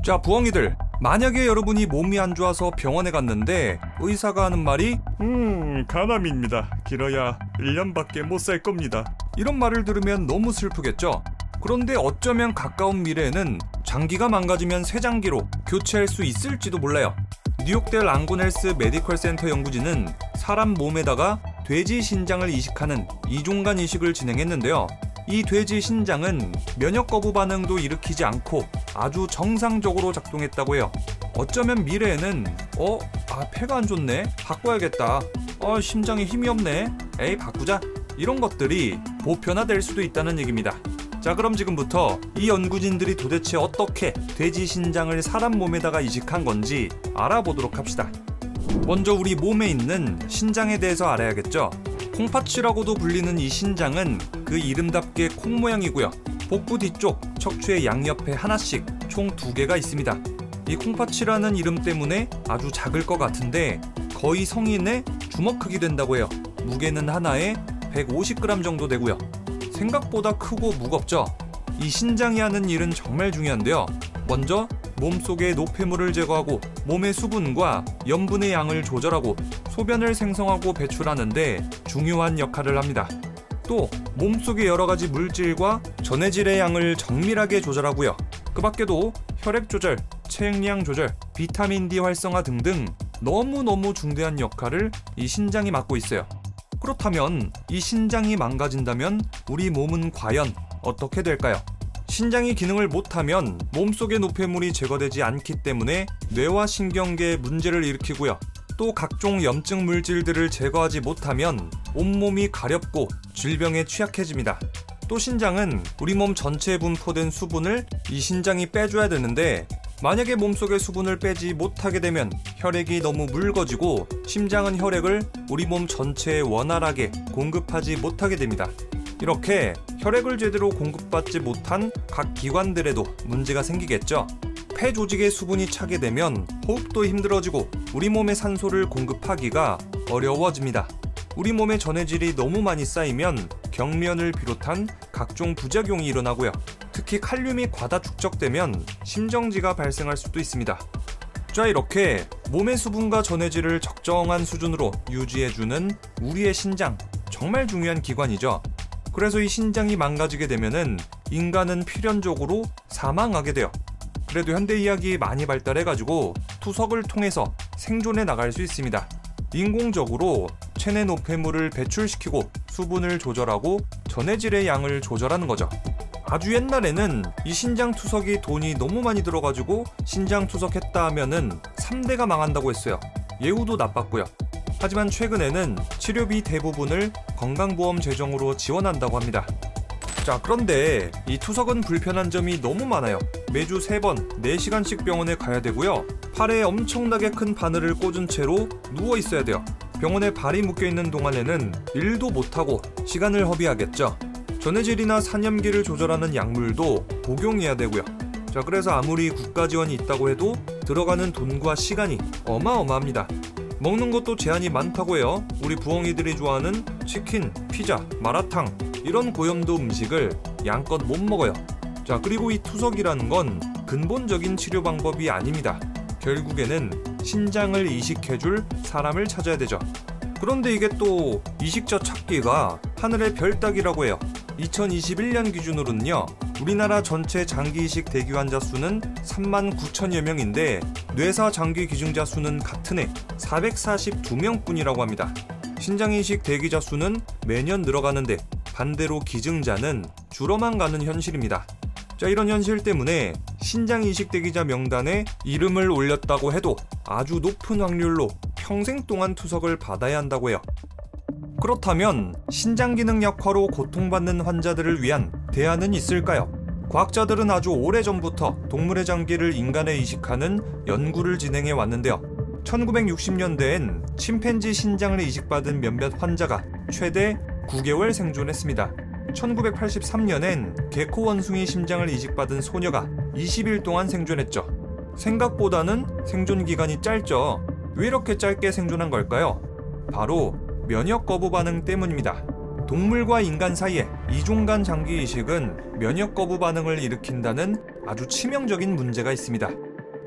자, 부엉이들, 만약에 여러분이 몸이 안 좋아서 병원에 갔는데 의사가 하는 말이 간암입니다. 길어야 1년밖에 못 살 겁니다. 이런 말을 들으면 너무 슬프겠죠? 그런데 어쩌면 가까운 미래에는 장기가 망가지면 새 장기로 교체할 수 있을지도 몰라요. 뉴욕대 랑곤헬스 메디컬 센터 연구진은 사람 몸에다가 돼지 신장을 이식하는 이종간 이식을 진행했는데요. 이 돼지 신장은 면역 거부 반응도 일으키지 않고 아주 정상적으로 작동했다고 해요. 어쩌면 미래에는 폐가 안 좋네? 바꿔야겠다. 심장에 힘이 없네? 에이, 바꾸자. 이런 것들이 보편화될 수도 있다는 얘기입니다. 자, 그럼 지금부터 이 연구진들이 도대체 어떻게 돼지 신장을 사람 몸에다가 이식한 건지 알아보도록 합시다. 먼저 우리 몸에 있는 신장에 대해서 알아야겠죠. 콩팥이라고도 불리는 이 신장은 그 이름답게 콩 모양이고요. 복부 뒤쪽, 척추의 양옆에 하나씩 총 2개가 있습니다. 이 콩팥이라는 이름 때문에 아주 작을 것 같은데 거의 성인의 주먹 크기 된다고 해요. 무게는 하나에 150g 정도 되고요. 생각보다 크고 무겁죠? 이 신장이 하는 일은 정말 중요한데요. 먼저 몸속의 노폐물을 제거하고 몸의 수분과 염분의 양을 조절하고 소변을 생성하고 배출하는데 중요한 역할을 합니다. 또 몸속의 여러가지 물질과 전해질의 양을 정밀하게 조절하고요. 그 밖에도 혈액 조절, 체액량 조절, 비타민 D 활성화 등등 너무너무 중대한 역할을 이 신장이 맡고 있어요. 그렇다면 이 신장이 망가진다면 우리 몸은 과연 어떻게 될까요? 신장이 기능을 못하면 몸속의 노폐물이 제거되지 않기 때문에 뇌와 신경계에 문제를 일으키고요. 또 각종 염증 물질들을 제거하지 못하면 온몸이 가렵고 질병에 취약해집니다. 또 신장은 우리 몸 전체에 분포된 수분을 이 신장이 빼줘야 되는데 만약에 몸속의 수분을 빼지 못하게 되면 혈액이 너무 묽어지고 심장은 혈액을 우리 몸 전체에 원활하게 공급하지 못하게 됩니다. 이렇게 혈액을 제대로 공급받지 못한 각 기관들에도 문제가 생기겠죠. 폐 조직에 수분이 차게 되면 호흡도 힘들어지고 우리 몸에 산소를 공급하기가 어려워집니다. 우리 몸의 전해질이 너무 많이 쌓이면 경련을 비롯한 각종 부작용이 일어나고요. 특히 칼륨이 과다 축적되면 심정지가 발생할 수도 있습니다. 자, 이렇게 몸의 수분과 전해질을 적정한 수준으로 유지해주는 우리의 신장, 정말 중요한 기관이죠. 그래서 이 신장이 망가지게 되면은 인간은 필연적으로 사망하게 돼요. 그래도 현대의학이 많이 발달해가지고 투석을 통해서 생존해 나갈 수 있습니다. 인공적으로 체내 노폐물을 배출시키고 수분을 조절하고 전해질의 양을 조절하는 거죠. 아주 옛날에는 이 신장 투석이 돈이 너무 많이 들어가지고 신장 투석했다 하면은 3대가 망한다고 했어요. 예후도 나빴고요. 하지만 최근에는 치료비 대부분을 건강보험 재정으로 지원한다고 합니다. 자, 그런데 이 투석은 불편한 점이 너무 많아요. 매주 3번, 4시간씩 병원에 가야 되고요. 팔에 엄청나게 큰 바늘을 꽂은 채로 누워 있어야 돼요. 병원에 발이 묶여있는 동안에는 일도 못하고 시간을 허비하겠죠. 전해질이나 산염기를 조절하는 약물도 복용해야 되고요. 자, 그래서 아무리 국가 지원이 있다고 해도 들어가는 돈과 시간이 어마어마합니다. 먹는 것도 제한이 많다고 해요. 우리 부엉이들이 좋아하는 치킨, 피자, 마라탕 이런 고염도 음식을 양껏 못 먹어요. 자, 그리고 이 투석이라는 건 근본적인 치료 방법이 아닙니다. 결국에는 신장을 이식해줄 사람을 찾아야 되죠. 그런데 이게 또 이식자 찾기가 하늘의 별 따기라고 해요. 2021년 기준으로는요, 우리나라 전체 장기 이식 대기 환자 수는 39,000여 명인데 뇌사 장기 기증자 수는 같은 해 442명뿐이라고 합니다. 신장 이식 대기자 수는 매년 늘어가는데 반대로 기증자는 줄어만 가는 현실입니다. 자, 이런 현실 때문에 신장 이식 대기자 명단에 이름을 올렸다고 해도 아주 높은 확률로 평생 동안 투석을 받아야 한다고 해요. 그렇다면 신장 기능 약화로 고통받는 환자들을 위한 대안은 있을까요? 과학자들은 아주 오래전부터 동물의 장기를 인간에 이식하는 연구를 진행해 왔는데요. 1960년대엔 침팬지 신장을 이식받은 몇몇 환자가 최대 9개월 생존했습니다. 1983년엔 개코 원숭이 심장을 이식받은 소녀가 20일 동안 생존했죠. 생각보다는 생존 기간이 짧죠. 왜 이렇게 짧게 생존한 걸까요? 바로 면역 거부 반응 때문입니다. 동물과 인간 사이에 이종간 장기 이식은 면역 거부 반응을 일으킨다는 아주 치명적인 문제가 있습니다.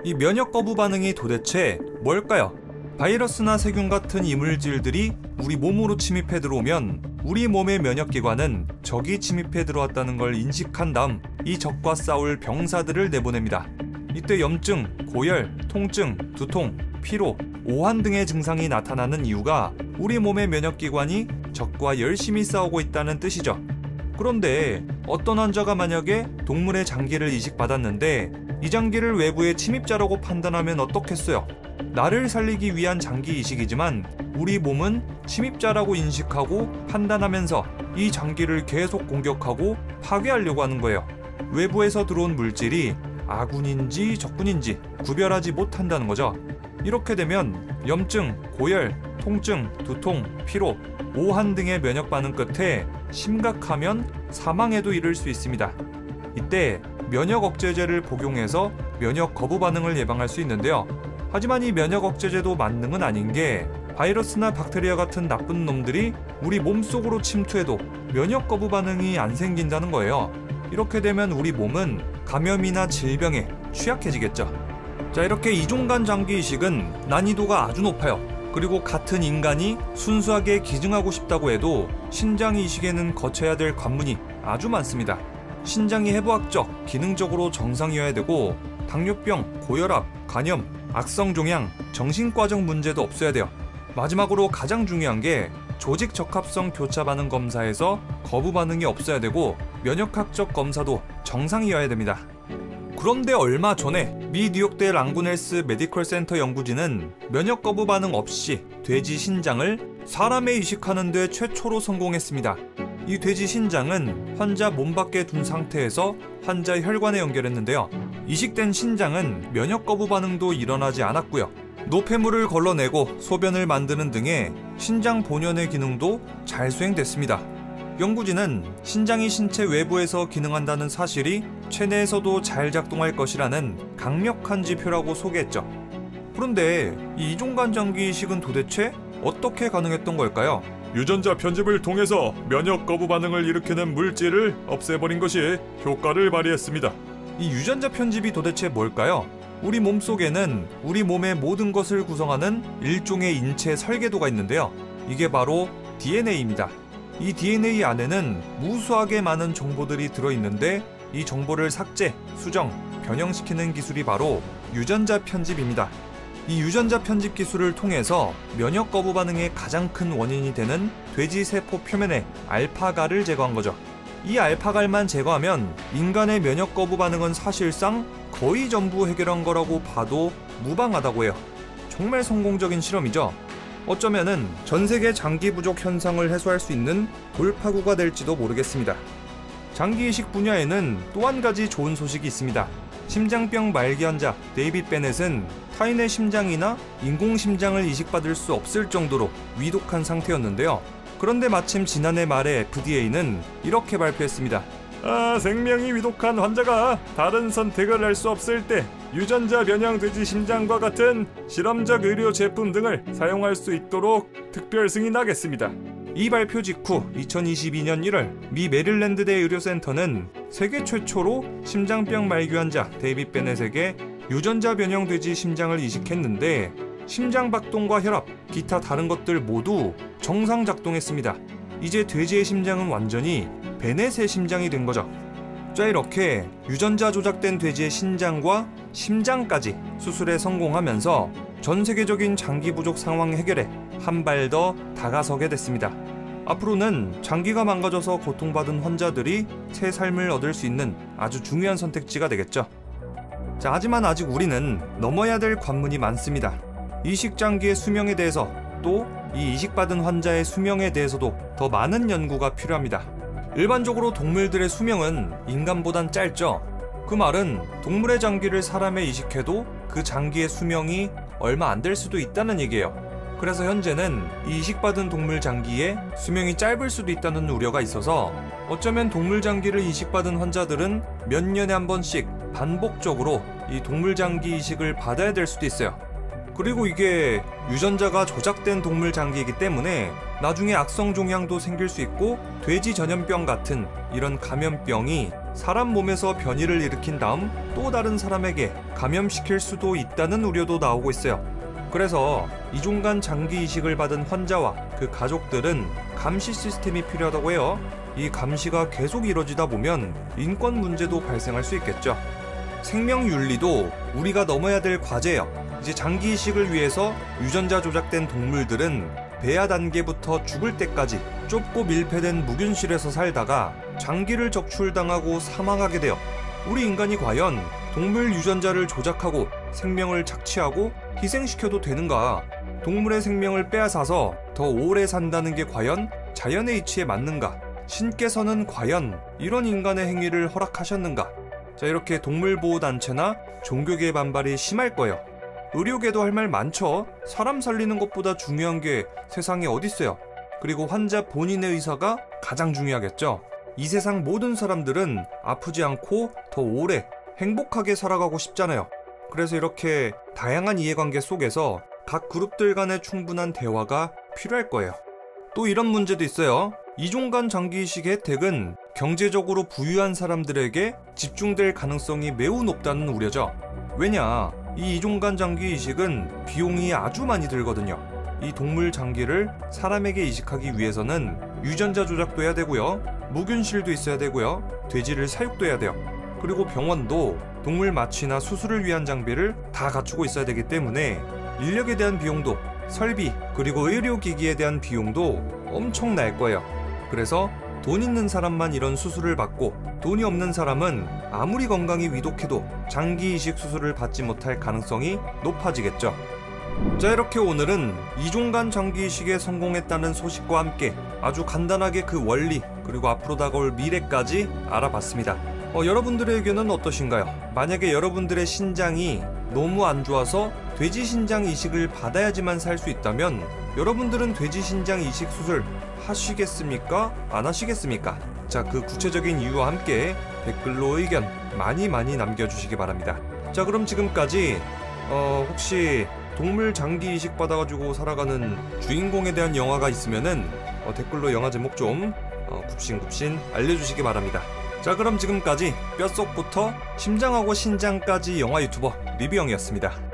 이 면역 거부 반응이 도대체 뭘까요? 바이러스나 세균 같은 이물질들이 우리 몸으로 침입해 들어오면 우리 몸의 면역기관은 적이 침입해 들어왔다는 걸 인식한 다음 이 적과 싸울 병사들을 내보냅니다. 이때 염증, 고열, 통증, 두통, 피로, 오한 등의 증상이 나타나는 이유가 우리 몸의 면역기관이 적과 열심히 싸우고 있다는 뜻이죠. 그런데 어떤 환자가 만약에 동물의 장기를 이식받았는데 이 장기를 외부의 침입자라고 판단하면 어떻겠어요? 나를 살리기 위한 장기 이식이지만 우리 몸은 침입자라고 인식하고 판단하면서 이 장기를 계속 공격하고 파괴하려고 하는 거예요. 외부에서 들어온 물질이 아군인지 적군인지 구별하지 못한다는 거죠. 이렇게 되면 염증, 고열, 통증, 두통, 피로, 오한 등의 면역 반응 끝에 심각하면 사망에도 이를 수 있습니다. 이때 면역 억제제를 복용해서 면역 거부 반응을 예방할 수 있는데요. 하지만 이 면역 억제제도 만능은 아닌 게 바이러스나 박테리아 같은 나쁜 놈들이 우리 몸속으로 침투해도 면역 거부 반응이 안 생긴다는 거예요. 이렇게 되면 우리 몸은 감염이나 질병에 취약해지겠죠. 자, 이렇게 이종간 장기 이식은 난이도가 아주 높아요. 그리고 같은 인간이 순수하게 기증하고 싶다고 해도 신장 이식에는 거쳐야 될 관문이 아주 많습니다. 신장이 해부학적, 기능적으로 정상이어야 되고 당뇨병, 고혈압, 간염, 악성종양, 정신과적 문제도 없어야 돼요. 마지막으로 가장 중요한 게 조직 적합성 교차 반응 검사에서 거부 반응이 없어야 되고 면역학적 검사도 정상이어야 됩니다. 그런데 얼마 전에 미 뉴욕대 랑구넬스 메디컬 센터 연구진은 면역 거부 반응 없이 돼지 신장을 사람에 이식하는 데 최초로 성공했습니다. 이 돼지 신장은 환자 몸 밖에 둔 상태에서 환자 혈관에 연결했는데요. 이식된 신장은 면역 거부 반응도 일어나지 않았고요. 노폐물을 걸러내고 소변을 만드는 등의 신장 본연의 기능도 잘 수행됐습니다. 연구진은 신장이 신체 외부에서 기능한다는 사실이 체내에서도 잘 작동할 것이라는 강력한 지표라고 소개했죠. 그런데 이 이종간 장기 이식은 도대체 어떻게 가능했던 걸까요? 유전자 편집을 통해서 면역 거부 반응을 일으키는 물질을 없애버린 것이 효과를 발휘했습니다. 이 유전자 편집이 도대체 뭘까요? 우리 몸속에는 우리 몸의 모든 것을 구성하는 일종의 인체 설계도가 있는데요. 이게 바로 DNA입니다. 이 DNA 안에는 무수하게 많은 정보들이 들어있는데 이 정보를 삭제, 수정, 변형시키는 기술이 바로 유전자 편집입니다. 이 유전자 편집 기술을 통해서 면역 거부 반응의 가장 큰 원인이 되는 돼지 세포 표면의 알파갈을 제거한 거죠. 이 알파갈만 제거하면 인간의 면역 거부 반응은 사실상 거의 전부 해결한 거라고 봐도 무방하다고 해요. 정말 성공적인 실험이죠. 어쩌면은 전 세계 장기 부족 현상을 해소할 수 있는 돌파구가 될지도 모르겠습니다. 장기 이식 분야에는 또 한 가지 좋은 소식이 있습니다. 심장병 말기 환자 데이빗 베넷은 타인의 심장이나 인공심장을 이식받을 수 없을 정도로 위독한 상태였는데요. 그런데 마침 지난해 말에 FDA는 이렇게 발표했습니다. 생명이 위독한 환자가 다른 선택을 할 수 없을 때 유전자 변형 돼지 심장과 같은 실험적 의료 제품 등을 사용할 수 있도록 특별 승인하겠습니다. 이 발표 직후 2022년 1월 미 메릴랜드대 의료센터는 세계 최초로 심장병 말기 환자 데이빗 베넷에게 유전자 변형 돼지 심장을 이식했는데 심장 박동과 혈압, 기타 다른 것들 모두 정상 작동했습니다. 이제 돼지의 심장은 완전히 베넷의 심장이 된 거죠. 자, 이렇게 유전자 조작된 돼지의 신장과 심장까지 수술에 성공하면서 전 세계적인 장기 부족 상황 해결에 한 발 더 다가서게 됐습니다. 앞으로는 장기가 망가져서 고통받은 환자들이 새 삶을 얻을 수 있는 아주 중요한 선택지가 되겠죠. 자, 하지만 아직 우리는 넘어야 될 관문이 많습니다. 이식 장기의 수명에 대해서 또 이 이식받은 환자의 수명에 대해서도 더 많은 연구가 필요합니다. 일반적으로 동물들의 수명은 인간보단 짧죠. 그 말은 동물의 장기를 사람에 이식해도 그 장기의 수명이 얼마 안 될 수도 있다는 얘기예요. 그래서 현재는 이 이식받은 동물 장기의 수명이 짧을 수도 있다는 우려가 있어서 어쩌면 동물 장기를 이식받은 환자들은 몇 년에 한 번씩 반복적으로 이 동물 장기 이식을 받아야 될 수도 있어요. 그리고 이게 유전자가 조작된 동물 장기이기 때문에 나중에 악성 종양도 생길 수 있고 돼지 전염병 같은 이런 감염병이 사람 몸에서 변이를 일으킨 다음 또 다른 사람에게 감염시킬 수도 있다는 우려도 나오고 있어요. 그래서 이종간 장기 이식을 받은 환자와 그 가족들은 감시 시스템이 필요하다고 해요. 이 감시가 계속 이뤄지다 보면 인권 문제도 발생할 수 있겠죠. 생명윤리도 우리가 넘어야 될 과제예요. 이제 장기 이식을 위해서 유전자 조작된 동물들은 배아 단계부터 죽을 때까지 좁고 밀폐된 무균실에서 살다가 장기를 적출당하고 사망하게 돼요. 우리 인간이 과연 동물 유전자를 조작하고 생명을 착취하고 희생시켜도 되는가? 동물의 생명을 빼앗아서 더 오래 산다는 게 과연 자연의 이치에 맞는가? 신께서는 과연 이런 인간의 행위를 허락하셨는가? 자, 이렇게 동물보호단체나 종교계의 반발이 심할 거예요. 의료계도 할 말 많죠. 사람 살리는 것보다 중요한 게 세상에 어딨어요. 그리고 환자 본인의 의사가 가장 중요하겠죠. 이 세상 모든 사람들은 아프지 않고 더 오래 행복하게 살아가고 싶잖아요. 그래서 이렇게 다양한 이해관계 속에서 각 그룹들 간의 충분한 대화가 필요할 거예요. 또 이런 문제도 있어요. 이종간 장기 이식의 혜택은 경제적으로 부유한 사람들에게 집중될 가능성이 매우 높다는 우려죠. 왜냐? 이 이종간 장기 이식은 비용이 아주 많이 들거든요. 이 동물 장기를 사람에게 이식하기 위해서는 유전자 조작도 해야 되고요. 무균실도 있어야 되고요. 돼지를 사육도 해야 돼요. 그리고 병원도 동물 마취나 수술을 위한 장비를 다 갖추고 있어야 되기 때문에 인력에 대한 비용도, 설비, 그리고 의료기기에 대한 비용도 엄청 날 거예요. 그래서 돈 있는 사람만 이런 수술을 받고 돈이 없는 사람은 아무리 건강이 위독해도 장기 이식 수술을 받지 못할 가능성이 높아지겠죠. 자, 이렇게 오늘은 이종간 장기 이식에 성공했다는 소식과 함께 아주 간단하게 그 원리 그리고 앞으로 다가올 미래까지 알아봤습니다. 여러분들의 의견은 어떠신가요? 만약에 여러분들의 신장이 너무 안 좋아서 돼지 신장 이식을 받아야지만 살 수 있다면 여러분들은 돼지 신장 이식 수술 하시겠습니까? 안 하시겠습니까? 자, 그 구체적인 이유와 함께 댓글로 의견 많이 남겨주시기 바랍니다. 자, 그럼 지금까지 혹시 동물 장기 이식 받아가지고 살아가는 주인공에 대한 영화가 있으면은 댓글로 영화 제목 좀 굽신굽신 알려주시기 바랍니다. 자, 그럼 지금까지 뼛속부터 심장하고 신장까지 영화 유튜버 리뷰영이었습니다.